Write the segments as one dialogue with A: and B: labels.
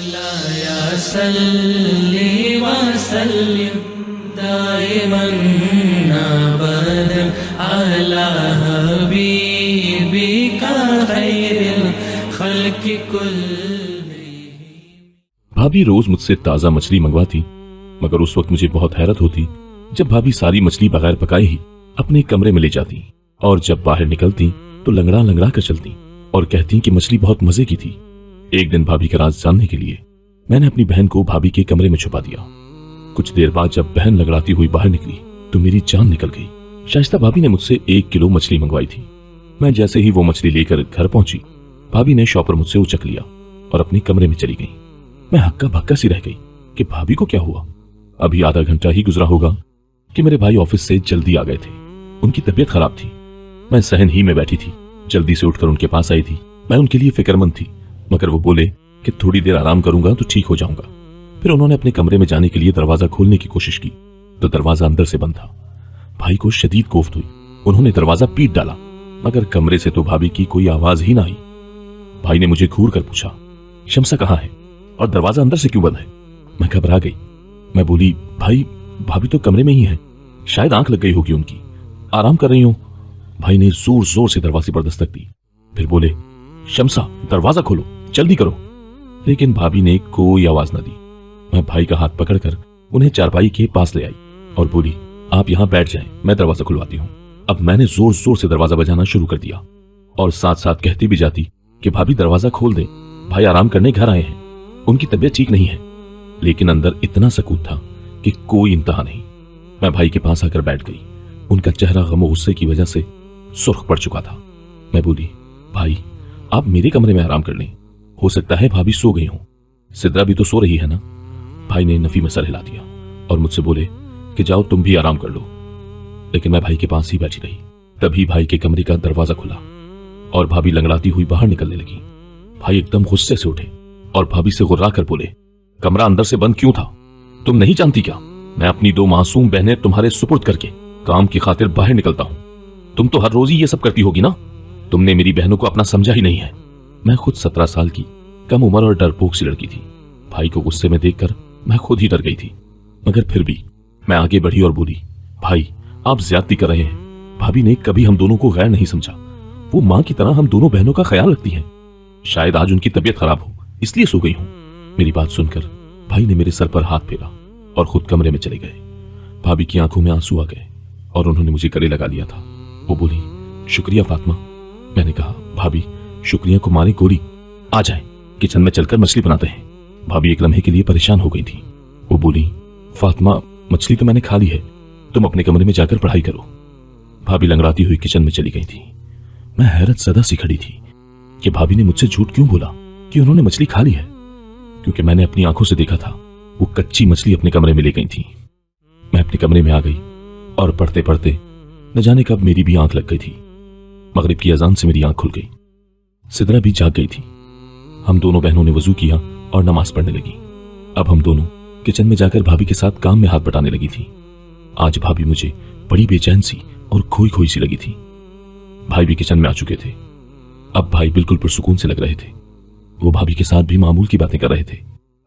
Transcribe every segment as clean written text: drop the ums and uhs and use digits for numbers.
A: या सल्ली व सल्लिम दाइमन अबदन अला हबीबिका खैरिल खल्क़ि कुल्लिहिम।
B: भाभी रोज मुझसे ताजा मछली मंगवाती, मगर उस वक्त मुझे बहुत हैरत होती जब भाभी सारी मछली बगैर पकाए ही अपने कमरे में ले जाती और जब बाहर निकलती तो लंगड़ा लंगड़ा कर चलती और कहती कि मछली बहुत मजे की थी। एक दिन भाभी का राज जानने के लिए मैंने अपनी बहन को भाभी के कमरे में छुपा दिया। कुछ देर बाद जब बहन लगड़ाती हुई बाहर निकली तो मेरी जान निकल गई। शाइस्ता भाभी ने मुझसे 1 किलो मछली मंगवाई थी। मैं जैसे ही वो मछली लेकर घर पहुंची, भाभी ने शॉपर मुझसे उचक लिया और अपने कमरे में चली गई। मैं हक्का भक्का सी रह गई कि भाभी को क्या हुआ। अभी आधा घंटा ही गुजरा होगा कि मेरे भाई ऑफिस से जल्दी आ गए थे। उनकी तबीयत खराब थी। मैं सहन ही में बैठी थी, जल्दी से उठकर उनके पास आई थी। मैं उनके लिए फिक्रमंद थी, मगर वो बोले कि थोड़ी देर आराम करूंगा तो ठीक हो जाऊंगा। फिर उन्होंने अपने कमरे में जाने के लिए दरवाजा खोलने की कोशिश की तो दरवाजा अंदर से बंद था। भाई को शदीद कोफ्त हुई। उन्होंने दरवाजा पीट डाला, मगर कमरे से तो भाभी की कोई आवाज ही ना आई। भाई ने मुझे घूर कर पूछा, शम्सा कहाँ है और दरवाजा अंदर से क्यों बंद है? मैं घबरा गई। मैं बोली, भाई भाभी तो कमरे में ही है, शायद आंख लग गई होगी उनकी, आराम कर रही हूं। भाई ने जोर जोर से दरवाजे पर दस्तक दी, फिर बोले, शम्सा दरवाजा खोलो, जल्दी करो। लेकिन भाभी ने कोई आवाज न दी। मैं भाई का हाथ पकड़कर उन्हें चारपाई के पास ले आई और बोली, आप यहां बैठ जाएं, मैं दरवाजा खुलवाती हूं। अब मैंने जोर जोर से दरवाजा बजाना शुरू कर दिया और साथ साथ कहती भी जाती कि भाभी दरवाजा खोल दें, भाई आराम करने घर आए हैं, उनकी तबीयत ठीक नहीं है। लेकिन अंदर इतना सकूत था कि कोई इंतहा नहीं। मैं भाई के पास आकर बैठ गई। उनका चेहरा गम और गुस्से की वजह से सुर्ख पड़ चुका था। मैं बोली, भाई आप मेरे कमरे में आराम कर लें, हो सकता है भाभी सो गई हो, सिद्रा भी तो सो रही है ना। भाई ने नफी में सर हिला दिया और मुझसे बोले कि जाओ तुम भी आराम कर लो। लेकिन मैं भाई के पास ही बैठी रही। तभी भाई के कमरे का दरवाजा खुला और भाभी लंगड़ाती हुई बाहर निकलने लगी। भाई एकदम गुस्से से उठे और भाभी से गुर्रा कर बोले, कमरा अंदर से बंद क्यों था? तुम नहीं जानती क्या, मैं अपनी 2 मासूम बहनें तुम्हारे सुपुर्द करके काम की खातिर बाहर निकलता हूं। तुम तो हर रोज ही ये सब करती होगी ना। तुमने मेरी बहनों को अपना समझा ही नहीं है। मैं खुद 17 साल की कम उम्र और डरपोक सी लड़की थी। भाई को गुस्से में देखकर मैं खुद ही डर गई थी, मगर फिर भी मैं आगे बढ़ी और बोली, भाई आप ज्यादती कर रहे हैं। भाभी ने कभी हम दोनों को गैर नहीं समझा। वो माँ की तरह हम दोनों बहनों का ख्याल रखती हैं। शायद आज उनकी तबीयत खराब हो, इसलिए सो गई हूं। मेरी बात सुनकर भाई ने मेरे सर पर हाथ फेरा और खुद कमरे में चले गए। भाभी की आंखों में आंसू आ गए और उन्होंने मुझे गले लगा लिया था। वो बोली, शुक्रिया फातिमा। मैंने कहा, भाभी शुक्रिया को मारे गोली, आ जाए किचन में चलकर मछली बनाते हैं। भाभी एक लम्हे के लिए परेशान हो गई थी। वो बोली, फातिमा मछली तो मैंने खा ली है, तुम अपने कमरे में जाकर पढ़ाई करो। भाभी लंगड़ाती हुई किचन में चली गई थी। मैं हैरत ज़दा सी खड़ी थी कि भाभी ने मुझसे झूठ क्यों बोला कि उन्होंने मछली खा ली है, क्योंकि मैंने अपनी आंखों से देखा था वो कच्ची मछली अपने कमरे में ले गई थी। मैं अपने कमरे में आ गई और पढ़ते पढ़ते न जाने कब मेरी भी आंख लग गई थी। मगरिब की अजान से मेरी आंख खुल गई। सिद्रा भी जाग गई थी। हम दोनों बहनों ने वजू किया और नमाज पढ़ने लगी। अब हम दोनों किचन में जाकर भाभी के साथ काम में हाथ बटाने लगी थी। आज भाभी मुझे बड़ी बेचैन सी और खोई खोई सी लगी थी। भाई भी किचन में आ चुके थे। अब भाई बिल्कुल पुरसुकून से लग रहे थे। वो भाभी के साथ भी मामूल की बातें कर रहे थे।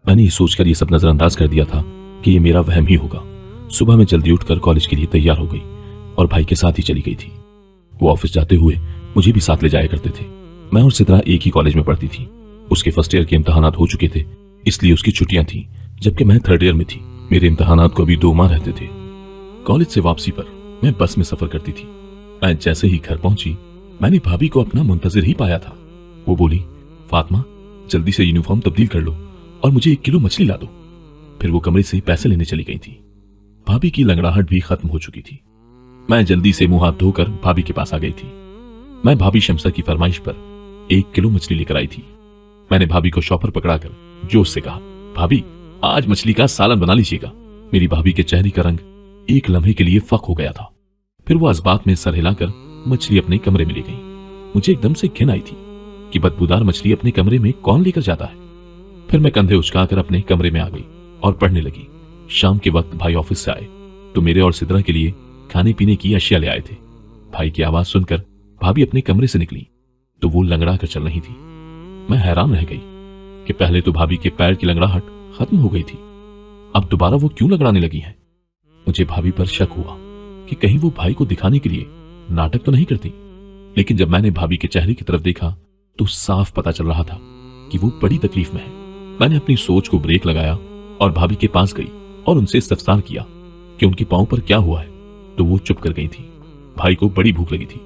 B: मैंने ये सोचकर ये सब नजरअंदाज कर दिया था कि ये मेरा वहम ही होगा। सुबह में जल्दी उठकर कॉलेज के लिए तैयार हो गई और भाई के साथ ही चली गई थी। वो ऑफिस जाते हुए मुझे भी साथ ले जाया करते थे। मैं और सिद्रा एक ही कॉलेज में पढ़ती थी। उसके फर्स्ट ईयर के इम्तहानात हो चुके थे, इसलिए उसकी छुट्टियां थी, जबकि मैं 3rd ईयर में थी। मेरे इम्तहानात को अभी 2 माह रहते थे। कॉलेज से वापसी पर मैं बस में सफर करती थी। मैं जैसे ही घर पहुंची, मैंने भाभी को अपना मुंतजिर ही पाया था। वो बोली, फातिमा जल्दी से यूनिफॉर्म तब्दील कर लो और मुझे 1 किलो मछली ला दो। फिर वो कमरे से पैसे लेने चली गई थी। भाभी की लंगड़ाहट भी खत्म हो चुकी थी। मैं जल्दी से मुंह हाथ धोकर भाभी के पास आ गई थी। मैं भाभी शम्सा की फरमाइश पर 1 किलो मछली लेकर आई थी। मैंने भाभी को शॉपर पकड़ाकर जोश से कहा, भाभी आज मछली का सालन बना लीजिएगा। मेरी भाभी के चेहरे का रंग एक लम्हे के लिए फक हो गया था। फिर वो असबात में सर हिलाकर मछली अपने कमरे में ले गई। मुझे एकदम से घिन आई थी कि बदबूदार मछली अपने कमरे में कौन लेकर जाता है। फिर मैं कंधे उचकाकर अपने कमरे में आ गई और पढ़ने लगी। शाम के वक्त भाई ऑफिस से आए तो मेरे और सिद्रा के लिए खाने पीने की अशिया ले आए थे। भाई की आवाज सुनकर भाभी अपने कमरे से निकली तो वो लंगड़ा कर चल रही थी। मैं हैरान रह गई कि पहले तो भाभी के पैर की लंगड़ाहट खत्म हो गई थी, अब दोबारा वो क्यों लंगड़ाने लगी हैं। मुझे भाभी पर शक हुआ कि कहीं वो भाई को दिखाने के लिए नाटक तो नहीं करती। लेकिन जब मैंने भाभी के चेहरे की तरफ देखा तो साफ पता चल रहा था कि वो बड़ी तकलीफ में है। मैंने अपनी सोच को ब्रेक लगाया और भाभी के पास गई और उनसे इस्तफसार किया कि उनके पांव पर क्या हुआ है, तो वो चुप कर गई थी। भाई को बड़ी भूख लगी थी,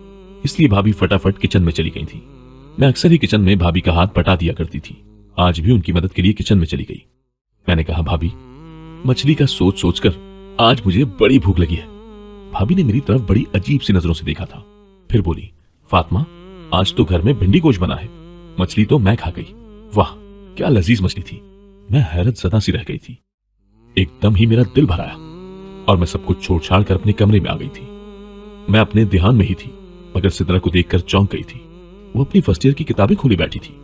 B: इसलिए भाभी फटाफट किचन में चली गई थी। मैं अक्सर ही किचन में भाभी का हाथ बटा दिया करती थी, आज भी उनकी मदद के लिए किचन में चली गई। मैंने कहा, भाभी, मछली का सोच सोचकर आज मुझे बड़ी भूख लगी है। भाभी ने मेरी तरफ बड़ी अजीब सी नजरों से देखा था, फिर बोली, फातिमा, आज तो घर में भिंडी गोश्त बना है, मछली तो मैं खा गई। वाह, क्या लजीज मछली थी। मैं हैरत ज़दा सी रह गई थी। एकदम ही मेरा दिल भर आया और मैं सब कुछ छोड़ छाड़ कर अपने कमरे में आ गई थी। मैं अपने ध्यान में ही थी, मगर सिद्रा को देखकर चौंक गई थी। वो अपनी फर्स्ट ईयर की किताबें खोली बैठी थी।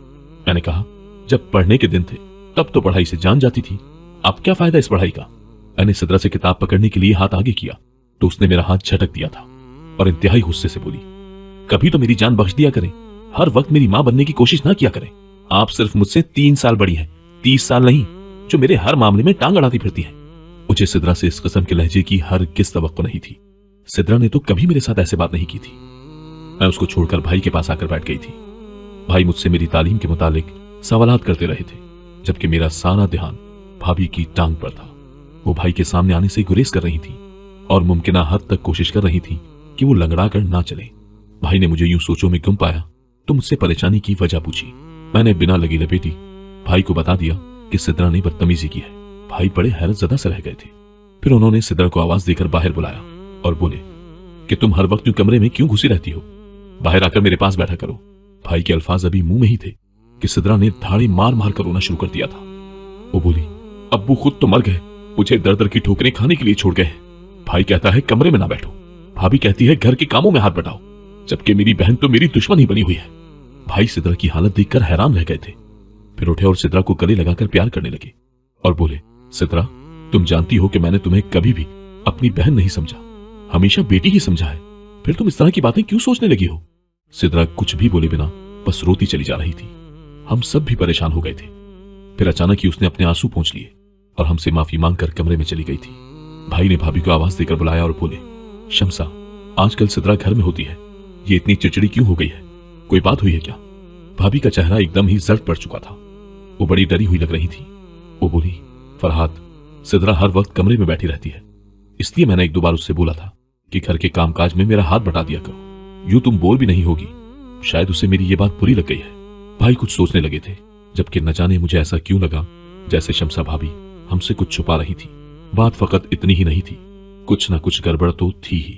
B: मैंने कहा, जब पढ़ने के दिन थे तब तो पढ़ाई से जान जाती थी, अब क्या फायदा इस पढ़ाई का। मैंने सिद्रा से किताब पकड़ने के लिए हाथ आगे किया तो उसने मेरा हाथ झटक दिया था और इंतहाई गुस्से से बोली, कभी तो मेरी जान बख्श दिया करें, हर वक्त मेरी मां बनने की कोशिश ना किया करें। आप सिर्फ मुझसे 3 साल बड़ी हैं, 30 साल नहीं, जो मेरे हर मामले में टांग अड़ाती फिरती हैं। मुझे सिद्रा से इस किस्म के लहजे की हरगिज़ तवक्को नहीं थी। सिद्रा ने तो कभी मेरे साथ ऐसे बात नहीं की थी। मैं उसको छोड़कर भाई के पास आकर बैठ गई थी। भाई मुझसे मेरी तालीम के मुतालिक सवालात करते रहे थे, जबकि मेरा सारा ध्यान भाभी की टांग पर था। वो भाई के सामने आने से गुरेज कर रही थी और मुमकिना हद तक कोशिश कर रही थी कि वो लंगड़ा कर ना चले। भाई ने मुझे यूं सोचों में गुम पाया तो मुझसे परेशानी की वजह पूछी। मैंने बिना लगी लपेटी भाई को बता दिया कि सिद्रा ने बदतमीजी की है। भाई बड़े हैरत ज़दा से रह गए थे। फिर उन्होंने सिद्रा को आवाज देकर बाहर बुलाया और बोले कि तुम हर वक्त यूं कमरे में क्यों घुसी रहती हो, बाहर आकर मेरे पास बैठा करो। भाई के अल्फाज अभी मुंह में ही थे कि सिद्रा ने धाड़ी मार मार कर रोना शुरू कर दिया था। वो बोली, अब्बू खुद तो मर गए, मुझे दर दर की ठोकरें खाने के लिए छोड़ गए। भाई कहता है कमरे में ना बैठो, भाभी कहती है घर के कामों में हाथ बटाओ, जबकि मेरी बहन तो मेरी दुश्मन ही बनी हुई है। भाई सिद्रा की हालत देखकर हैरान रह गए थे। फिर उठे और सिद्रा को गले लगाकर प्यार करने लगे और बोले, सिद्रा, तुम जानती हो कि मैंने तुम्हें कभी भी अपनी बहन नहीं समझा, हमेशा बेटी ही समझा है, फिर तुम इस तरह की बातें क्यों सोचने लगी हो। सिद्रा कुछ भी बोले बिना बस रोती चली जा रही थी। हम सब भी परेशान हो गए थे। फिर अचानक ही उसने अपने आंसू पोंछ लिए और हमसे माफी मांगकर कमरे में चली गई थी। भाई ने भाभी को आवाज देकर बुलाया और बोले, शमसा, आजकल सिद्रा घर में होती है, ये इतनी चिड़चिड़ी क्यों हो गई है, कोई बात हुई है क्या। भाभी का चेहरा एकदम ही जर्द पड़ चुका था, वो बड़ी डरी हुई लग रही थी। वो बोली, फरहाद, सिद्रा हर वक्त कमरे में बैठी रहती है, इसलिए मैंने 1-2 बार उससे बोला था कि घर के कामकाज में मेरा हाथ बटा दिया करो, यूं तुम बोर भी नहीं होगी। शायद उसे मेरी ये बात बुरी लग गई है। भाई कुछ सोचने लगे थे, जबकि न जाने मुझे ऐसा क्यों लगा जैसे शमसा भाभी हमसे कुछ छुपा रही थी। बात फकत इतनी ही नहीं थी, कुछ ना कुछ गड़बड़ तो थी ही।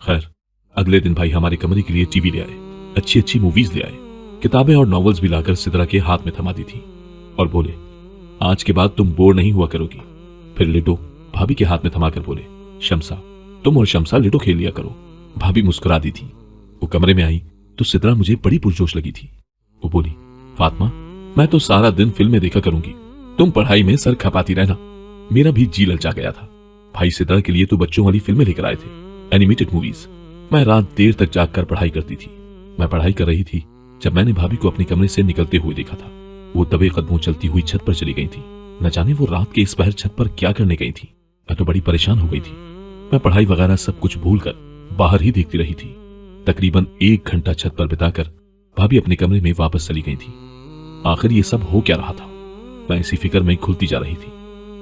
B: खैर, अगले दिन भाई हमारे कमरे के लिए टीवी ले आए, अच्छी अच्छी मूवीज ले आए, किताबें और नॉवेल्स भी लाकर सिद्रा के हाथ में थमा दी थी और बोले, आज के बाद तुम बोर नहीं हुआ करोगी। फिर लिडो भाभी के हाथ में थमाकर बोले, शमसा, तुम और शमसा लिडो खेल लिया करो। भाभी मुस्कुरा दी थी। वो कमरे में आई तो सिद्रा मुझे बड़ी पुरजोश लगी थी। वो बोली, फातिमा, मैं तो सारा दिन फिल्में देखा करूंगी, तुम पढ़ाई में सर खपाती रहना। मेरा भी जी ललचा गया था। भाई सिद्रा के लिए तो बच्चों वाली फिल्में लेकर आए थे, एनिमेटेड मूवीज। मैं रात देर तक जागकर पढ़ाई करती थी। मैं पढ़ाई कर रही थी जब मैंने भाभी को अपने कमरे से निकलते हुए देखा था। वो दबे कदमों चलती हुई छत पर चली गई थी। न जाने वो रात के इस पहर छत पर क्या करने गई थी। मैं तो बड़ी परेशान हो गई थी। मैं पढ़ाई वगैरह सब कुछ भूलकर बाहर ही देखती रही थी। तकरीबन 1 घंटा छत पर बिताकर भाभी अपने कमरे में वापस चली गई थी। आखिर ये सब हो क्या रहा था। मैं इसी फिक्र में घुलती जा रही थी,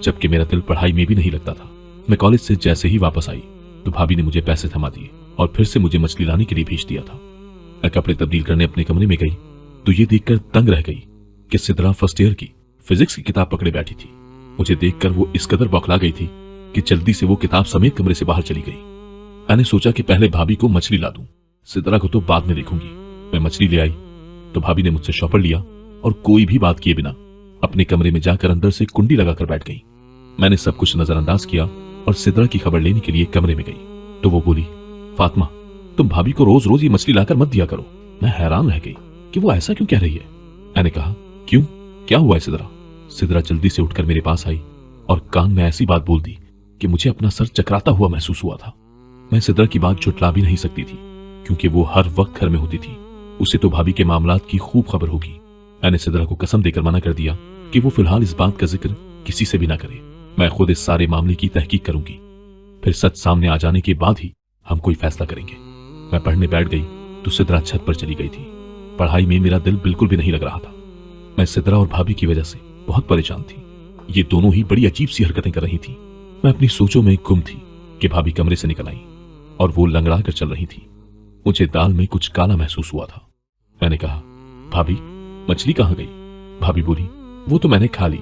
B: जबकि मेरा दिल पढ़ाई में भी नहीं लगता था। मैं कॉलेज से जैसे ही वापस आई तो भाभी ने मुझे पैसे थमा दिए और फिर से मुझे मछली लाने के लिए भेज दिया था। मैं कपड़े तब्दील करने अपने कमरे में गई तो ये देखकर तंग रह गई कि सिद्रा फर्स्ट ईयर की फिजिक्स की किताब पकड़े बैठी थी। मुझे देखकर वो इस कदर बौखला गई थी कि जल्दी से वो किताब समेत कमरे से बाहर चली गई। मैंने सोचा कि पहले भाभी को मछली ला दूं, सिद्रा को तो बाद में देखूंगी। मैं मछली ले आई तो भाभी ने मुझसे शॉपर लिया और कोई भी बात किए बिना अपने कमरे में जाकर अंदर से कुंडी लगाकर बैठ गई। मैंने सब कुछ नजरअंदाज किया और सिद्रा की खबर लेने के लिए कमरे में गई तो वो बोली, फातिमा, तुम भाभी को रोज रोज ये मछली लाकर मत दिया करो। मैं हैरान रह गई कि वो ऐसा क्यों कह रही है। मैंने कहा, क्यों, क्या हुआ है सिद्रा। सिद्रा जल्दी से उठकर मेरे पास आई और कान में ऐसी बात बोल दी कि मुझे अपना सर चकराता हुआ महसूस हुआ था। मैं सिद्रा की बात झुटला भी नहीं सकती थी क्योंकि वो हर वक्त घर में होती थी। उसे तो भाभी के मामलात की खूब खबर होगी। मैंने सिद्रा को कसम देकर मना कर दिया कि वो फिलहाल इस बात का जिक्र किसी से भी ना करे। मैं खुद इस सारे मामले की तहकीक करूंगी, फिर सच सामने आ जाने के बाद ही हम कोई फैसला करेंगे। मैं पढ़ने बैठ गई तो सिद्रा छत पर चली गई थी। पढ़ाई में मेरा दिल बिल्कुल भी नहीं लग रहा था। मैं सिद्रा और भाभी की वजह से बहुत परेशान थी। ये दोनों ही बड़ी अजीब सी हरकतें कर रही थी। मैं अपनी सोचों में गुम थी कि भाभी कमरे से निकल आई और वो लंगड़ा कर चल रही थी। मुझे दाल में कुछ काला महसूस हुआ था। मैंने कहा, भाभी मछली कहाँ गई? भाभी बोली, वो तो मैंने खा ली,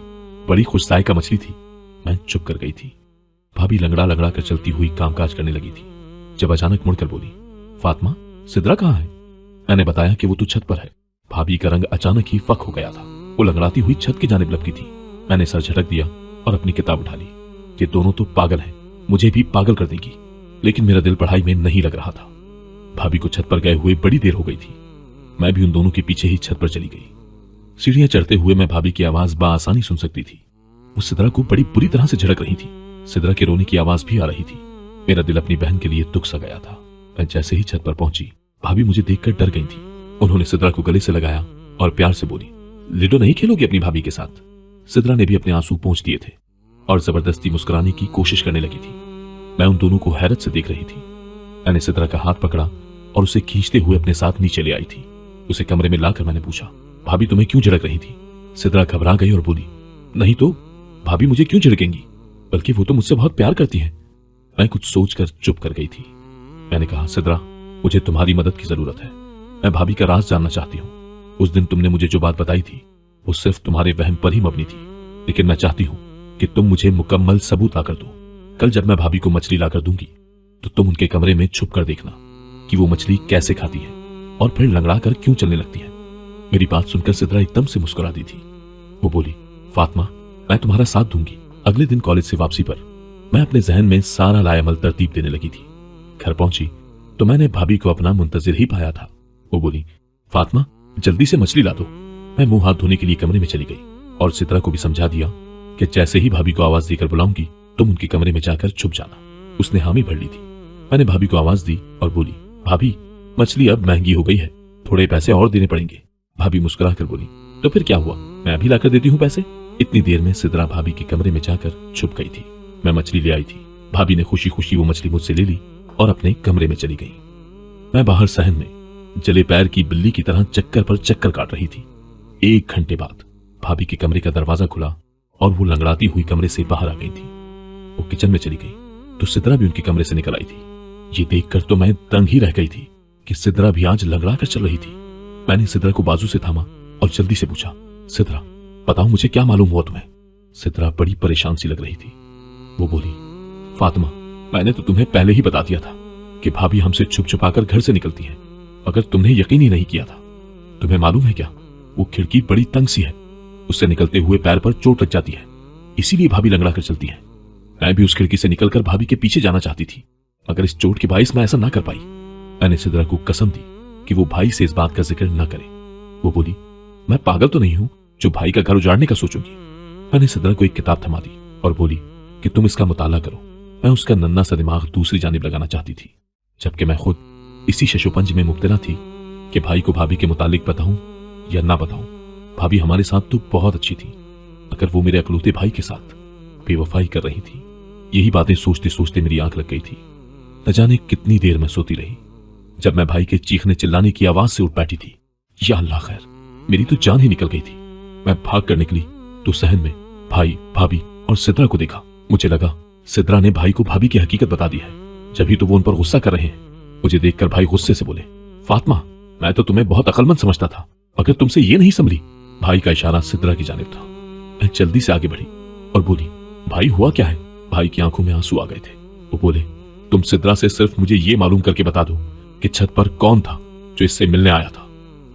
B: बड़ी खुश जायका मछली थी। मैं चुप कर गई थी। भाभी लंगड़ा लंगड़ा कर चलती हुई कामकाज करने लगी थी, जब अचानक मुड़कर बोली, फातिमा सिद्रा कहाँ है? मैंने बताया कि वो तो छत पर है। भाभी का रंग अचानक ही फक हो गया था। वो लंगड़ाती हुई छत की जानिब लपकी थी। मैंने सर झटक दिया और अपनी किताब उठा ली। ये दोनों तो पागल हैं, मुझे भी पागल कर देंगी। लेकिन मेरा दिल पढ़ाई में नहीं लग रहा था। भाभी को छत पर गए हुए बड़ी देर हो गई थी। मैं भी उन दोनों के पीछे ही छत पर चली गई। सीढ़ियां चढ़ते हुए मैं भाभी की आवाज बाआसानी सुन सकती थी। वो सिद्रा को बड़ी बुरी तरह से झड़क रही थी। सिद्रा के रोने की आवाज भी आ रही थी। मेरा दिल अपनी बहन के लिए दुख सा गया था। मैं जैसे ही छत पर पहुंची, भाभी मुझे देखकर डर गई थी। उन्होंने सिद्रा को गले से लगाया और प्यार से बोली, लिडो नहीं खेलोगी अपनी भाभी के साथ? सिद्रा ने भी अपने आंसू पोंछ दिए थे और जबरदस्ती मुस्कुराने की कोशिश करने लगी थी। मैं उन दोनों को हैरत से देख रही थी। मैंने सिद्रा का हाथ पकड़ा और उसे खींचते हुए अपने साथ नीचे ले आई थी। उसे कमरे में लाकर मैंने पूछा, भाभी तुम्हें क्यों झड़क रही थी? सिद्रा घबरा गई और बोली, नहीं तो भाभी मुझे क्यों झड़केंगी, बल्कि वो तो मुझसे बहुत प्यार करती हैं। मैं कुछ सोचकर चुप कर गई थी। मैंने कहा, सिद्रा मुझे तुम्हारी मदद की जरूरत है। मैं भाभी का राज जानना चाहती हूँ। उस दिन तुमने मुझे जो बात बताई थी वो सिर्फ तुम्हारे वहम पर ही मबनी थी, लेकिन मैं चाहती हूँ कि तुम मुझे मुकम्मल सबूत लाकर दो। कल जब मैं भाभी को मछली लाकर दूंगी तो तुम उनके कमरे में छुप कर देखना कि वो मछली कैसे खाती है और फिर लंगड़ा कर क्यों चलने लगती है। मेरी बात सुनकर सिद्रा एकदम से मुस्कुरा दी थी। वो बोली, फातिमा मैं तुम्हारा साथ दूंगी। अगले दिन कॉलेज से वापसी पर मैं अपने जहन में सारा लायामल तरतीब देने लगी थी। घर पहुंची तो मैंने भाभी को अपना मुंतजिर ही पाया था। वो बोली, फातिमा जल्दी से मछली ला दो। मैं मुंह हाथ धोने के लिए कमरे में चली गई और सिद्रा को भी समझा दिया कि जैसे ही भाभी को आवाज देकर बुलाऊंगी तुम उनके कमरे में जाकर छुप जाना। उसने हामी भर ली थी। मैंने भाभी को आवाज दी और बोली, भाभी मछली अब महंगी हो गई है, थोड़े पैसे और देने पड़ेंगे। भाभी मुस्कुरा कर बोली, तो फिर क्या हुआ, मैं अभी लाकर देती हूँ पैसे। इतनी देर में सिद्रा भाभी के कमरे में जाकर छुप गई थी। मैं मछली ले आई थी। भाभी ने खुशी खुशी वो मछली मुझसे ले ली और अपने कमरे में चली गई। मैं बाहर सहन में जले पैर की बिल्ली की तरह चक्कर पर चक्कर काट रही थी। 1 घंटे बाद भाभी के कमरे का दरवाजा खुला और वो लंगड़ाती हुई कमरे से बाहर आ गई थी। वो किचन में चली गई तो सिद्रा भी उनके कमरे से निकल आई थी। ये देखकर तो मैं दंग ही रह गई थी कि सिद्रा भी आज लंगड़ा कर चल रही थी। मैंने सिद्रा को बाजू से थामा और जल्दी से पूछा, सिद्रा बताओ मुझे क्या मालूम हुआ तुम्हें? सिद्रा बड़ी परेशान सी लग रही थी। वो बोली, फातिमा मैंने तो तुम्हें पहले ही बता दिया था कि भाभी हमसे छुप छुपाकर घर से निकलती है, मगर तुमने यकीन ही नहीं किया था। तुम्हें मालूम है क्या, वो खिड़की बड़ी तंग सी है, उससे निकलते हुए पैर पर चोट लग जाती है, इसीलिए भाभी लंगड़ा कर चलती है। मैं भी उस खिड़की से निकलकर भाभी के पीछे जाना चाहती थी, मगर इस चोट के बाइस मैं ऐसा ना कर पाई। मैंने सिद्रा को कसम दी कि वो भाई से इस बात का जिक्र न करे। वो बोली, मैं पागल तो नहीं हूं जो भाई का घर उजाड़ने का सोचूंगी। मैंने सिद्रा को एक किताब थमा दी और बोली कि तुम इसका मुताला करो। मैं उसका नन्हा सा दिमाग दूसरी जानिब लगाना चाहती थी, जबकि मैं खुद इसी शशोपंज में मुब्तला थी कि भाई को भाभी के मुतालिक बताऊं या ना बताऊं। भाभी हमारे साथ तो बहुत अच्छी थी, मगर वो मेरे अकलौते भाई के साथ बेवफाई कर रही थी। यही बातें सोचते सोचते मेरी आंख लग गई थी। न जाने कितनी देर मैं सोती रही। जब मैं भाई के चीखने चिल्लाने की आवाज से उठ बैठी थी, या अल्लाह खैर, मेरी तो जान ही निकल गई थी। मैं भाग कर निकली तो सहन में भाई, भाभी और सिद्रा को देखा। मुझे लगा सिद्रा ने भाई को भाभी की हकीकत बता दी है, जभी तो वो उन पर गुस्सा कर रहे हैं। मुझे देखकर भाई गुस्से से बोले, फातिमा मैं तो तुम्हें बहुत अक्लमंद समझता था, मगर तुमसे ये नहीं संभली। भाई का इशारा सिद्रा की जानिब था। मैं जल्दी से आगे बढ़ी और बोली, भाई हुआ क्या है? भाई की आंखों में आंसू आ गए थे। वो बोले, तुम सिद्रा से सिर्फ मुझे ये मालूम करके बता दो कि छत पर कौन था जो इससे मिलने आया था।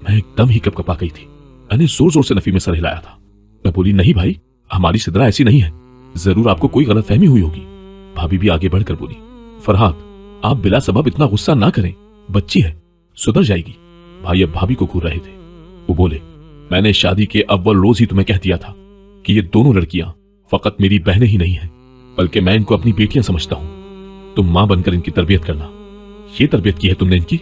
B: मैं एकदम ही कपकपा गई थी। मैंने जोर जोर से नफी में सर हिलाया था। मैं बोली, नहीं भाई, हमारी सिद्रा ऐसी नहीं है, जरूर आपको कोई गलतफहमी हुई होगी। भाभी भी आगे बढ़कर बोली, फरहाद आप बिला सबब इतना गुस्सा ना करें, बच्ची है, सुधर जाएगी। भाई अब भाभी को घूर रहे थे। वो बोले, मैंने शादी के अव्वल रोज ही तुम्हें कह दिया था कि ये दोनों लड़कियां फकत मेरी बहनें ही नहीं हैं, बल्कि मैं इनको अपनी बेटियां समझता हूं। तुम मां बनकर इनकी तरबियत करना। ये तरबियत की है तुमने इनकी?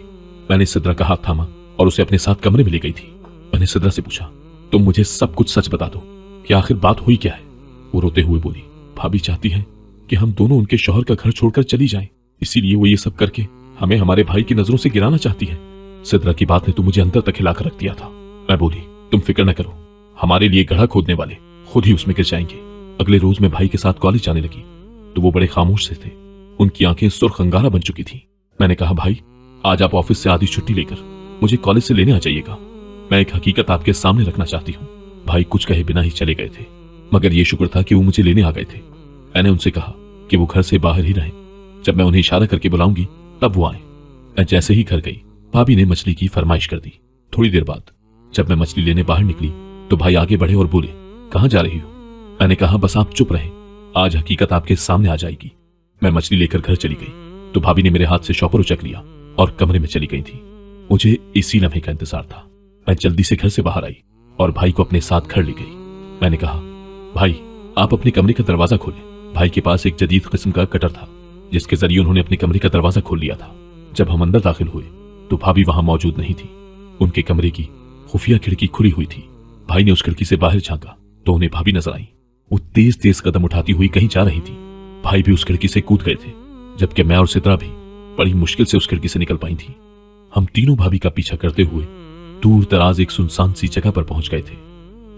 B: मैंने सिद्रा का हाथ थामा और उसे अपने साथ कमरे में ले गई थी। मैंने सिद्रा से पूछा, तुम मुझे सब कुछ सच बता दो, कि आखिर बात हुई क्या है। वो रोते हुए बोली, भाभी चाहती है कि हम दोनों उनके शौहर का घर छोड़कर चली जाएं, इसीलिए वो ये सब करके हमें हमारे भाई की नजरों से गिराना चाहती है। सिद्रा की बात ने तो मुझे अंदर तक हिलाकर रख दिया था। मैं बोली, तुम फिक्र न करो, हमारे लिए गड्ढा खोदने वाले खुद ही उसमें गिर जाएंगे। अगले रोज मैं भाई के साथ कॉलेज जाने लगी तो वो बड़े खामोश से थे, उनकी आंखें सुर्ख अंगारा बन चुकी थी। मैंने कहा, भाई आज आप ऑफिस से आधी छुट्टी लेकर मुझे कॉलेज से लेने आ जाइएगा, मैं एक हकीकत आपके सामने रखना चाहती हूँ। भाई कुछ कहे बिना ही चले गए थे, मगर यह शुक्र था कि वो मुझे लेने आ गए थे। मैंने उनसे कहा कि वो घर से बाहर ही रहें, जब मैं उन्हें इशारा करके बुलाऊंगी तब वो आए। मैं जैसे ही घर गई, भाभी ने मछली की फरमाइश कर दी। थोड़ी देर बाद जब मैं मछली लेने बाहर निकली तो भाई आगे बढ़े और बोले, कहां जा रही हो? मैंने कहा, बस आप चुप रहें, आज हकीकत आपके सामने आ जाएगी। मैं मछली लेकर घर चली गई तो भाभी ने मेरे हाथ से शॉपर उचक लिया और कमरे में चली गई थी। मुझे इसी लम्हे का इंतजार था। मैं जल्दी से घर से बाहर आई और भाई को अपने साथ घर ले गई। मैंने कहा, भाई आप अपने कमरे का दरवाजा खोलें। भाई के पास एक जदीद किस्म का कटर था जिसके जरिए उन्होंने अपने कमरे का दरवाजा खोल लिया था। जब हम अंदर दाखिल हुए तो भाभी वहां मौजूद नहीं थी। उनके कमरे की खुफिया खिड़की खुली हुई थी। भाई ने उस खिड़की से बाहर झांका तो उन्हें भाभी नजर आई। वो तेज तेज कदम उठाती हुई कहीं जा रही थी। भाई भी उस खिड़की से कूद गए थे, जबकि मैं और सिद्रा भी बड़ी मुश्किल से उस खिड़की से निकल पाई थी। हम तीनों भाभी का पीछा करते हुए दूर दराज एक सुनसान सी जगह पर पहुंच गए थे।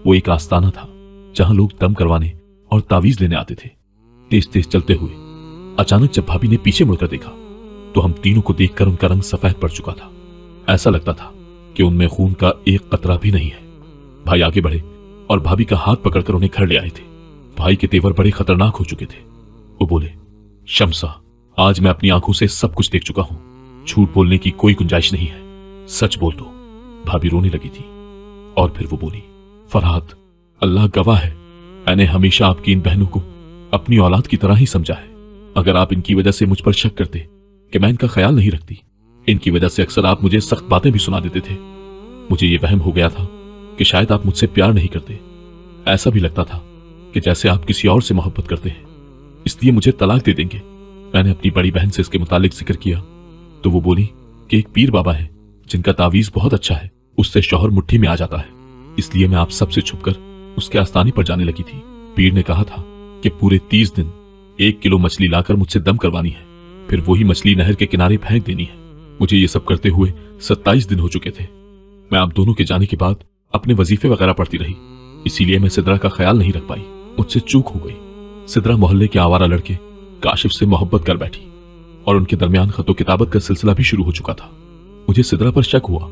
B: वो एक आस्ताना था जहां लोग दम करवाने और तावीज लेने आते थे। तेज तेज चलते हुए अचानक जब भाभी ने पीछे मुड़कर देखा तो हम तीनों को देखकर उनका रंग सफेद पड़ चुका था। ऐसा लगता था कि उनमें खून का एक कतरा भी नहीं है। भाई आगे बढ़े और भाभी का हाथ पकड़कर उन्हें घर ले आए थे। भाई के तेवर बड़े खतरनाक हो चुके थे। वो बोले, शम्सा, आज मैं अपनी आंखों से सब कुछ देख चुका हूं, झूठ बोलने की कोई गुंजाइश नहीं है, सच बोल दो। भाभी रोने लगी थी और फिर वो बोली, फरहाद, अल्लाह गवाह है, मैंने हमेशा आपकी इन बहनों को अपनी औलाद की तरह ही समझा है। अगर आप इनकी वजह से मुझ पर शक करते कि मैं इनका ख्याल नहीं रखती, इनकी वजह से अक्सर आप मुझे सख्त बातें भी सुना देते थे। मुझे ये वहम हो गया था कि शायद आप मुझसे प्यार नहीं करते। ऐसा भी लगता था कि जैसे आप किसी और से मोहब्बत करते हैं, इसलिए मुझे तलाक दे देंगे। मैंने अपनी बड़ी बहन से इसके मुतालिक जिक्र किया तो वो बोली कि एक पीर बाबा है जिनका तावीज बहुत अच्छा है, उससे शौहर मुट्ठी में आ जाता है, इसलिए मैं आप सबसे छुपकर उसके आस्थाने पर जाने लगी थी। पीर ने कहा था कि पूरे 30 दिन 1 किलो मछली लाकर मुझसे दम करवानी है, फिर वही मछली नहर के किनारे फेंक देनी है। मुझे ये सब करते हुए 27 दिन हो चुके थे। मैं आप दोनों के जाने के बाद अपने वजीफे वगैरह पढ़ती रही, इसीलिए मैं सिद्रा का ख्याल नहीं रख पाई, मुझसे चूक हो गई। सिद्रा मोहल्ले के आवारा लड़के काशिफ से मोहब्बत कर बैठी और उनके दरमियान खतो किताबत का सिलसिला भी शुरू हो चुका था। मुझे सिद्रा पर शक हुआ,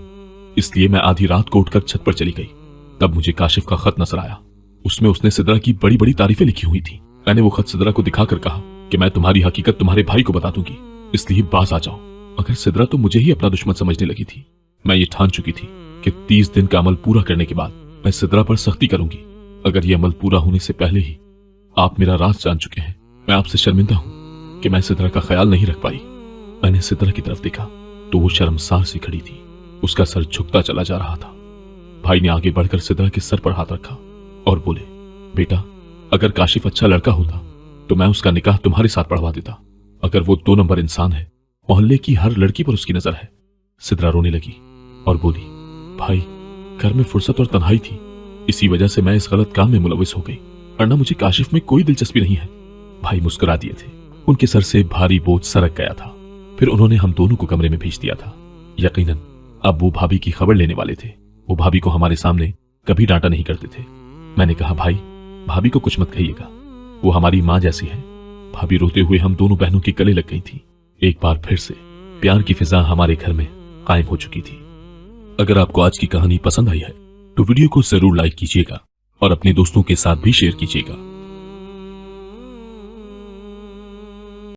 B: इसलिए मैं आधी रात को उठकर छत पर चली गई। तब मुझे काशिफ का खत नजर आया। उसमें उसने सिद्रा की बड़ी बड़ी तारीफें लिखी हुई थी। मैंने वो खत सिद्रा को दिखाकर कहा कि मैं तुम्हारी हकीकत तुम्हारे भाई को बता दूंगी, इसलिए बाज आ जाओ। मगर सिद्रा तो मुझे ही अपना दुश्मन समझने लगी थी। मैं ये ठान चुकी थी कि 30 दिन का अमल पूरा करने के बाद मैं सिद्रा पर सख्ती करूंगी। अगर ये अमल पूरा होने से पहले ही आप मेरा राज जान चुके हैं, मैं आपसे शर्मिंदा हूं कि मैं सिद्रा का ख्याल नहीं रख पाई। मैंने सिद्रा की तरफ देखा तो वो शर्मसार सी खड़ी थी, उसका सर झुकता चला जा रहा था। भाई ने आगे बढ़कर सिद्रा के सर पर हाथ रखा और बोले, बेटा, अगर काशिफ अच्छा लड़का होता तो मैं उसका निकाह तुम्हारे साथ पढ़वा देता। अगर वो 2 नंबर इंसान है, मोहल्ले की हर लड़की पर उसकी नजर है। सिद्रा रोने लगी और बोली, भाई, घर में फुर्सत और तन्हाई थी, इसी वजह से मैं इस गलत काम में मुलविस हो गई, वरना मुझे काशिफ में कोई दिलचस्पी नहीं है। भाई मुस्कुरा दिए थे, उनके सर से भारी बोझ सरक गया था। फिर उन्होंने हम दोनों को कमरे में भेज दिया था। यकीनन अब वो भाभी की खबर लेने वाले थे। वो भाभी को हमारे सामने कभी डांटा नहीं करते थे। मैंने कहा, भाई, भाभी को कुछ मत कहिएगा, वो हमारी माँ जैसी है। भाभी रोते हुए हम दोनों बहनों के गले लग गई थी। एक बार फिर से प्यार की फिजा हमारे घर में कायम हो चुकी थी। अगर आपको आज की कहानी पसंद आई है तो वीडियो को जरूर लाइक कीजिएगा और अपने दोस्तों के साथ भी शेयर कीजिएगा।